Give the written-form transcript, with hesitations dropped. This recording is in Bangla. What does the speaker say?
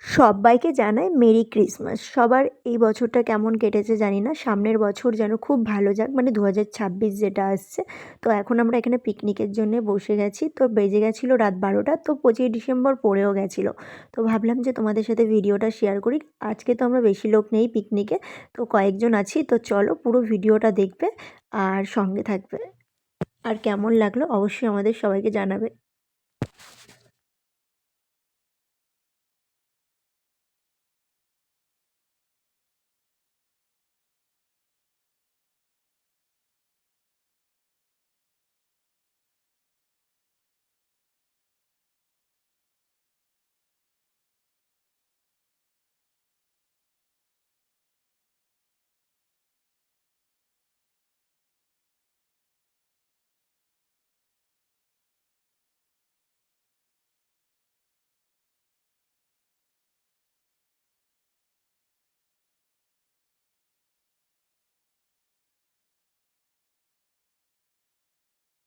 সব্বাইকে জানাই মেরি ক্রিসমাস। সবার এই বছরটা কেমন কেটেছে জানি না। সামনের বছর যেন খুব ভালো যাক, মানে ২০২৬ যেটা আসছে। তো এখন আমরা এখানে পিকনিকের জন্যে বসে গেছি। তো বেজে গেছিলো রাত ১২টা, তো ২৫ ডিসেম্বর পড়েও গেছিলো। তো ভাবলাম যে তোমাদের সাথে ভিডিওটা শেয়ার করি। আজকে তো আমরা বেশি লোক নেই পিকনিকে, তো কয়েকজন আছি। তো চলো পুরো ভিডিওটা দেখবে আর সঙ্গে থাকবে। আর কেমন লাগলো অবশ্যই আমাদের সবাইকে জানাবে।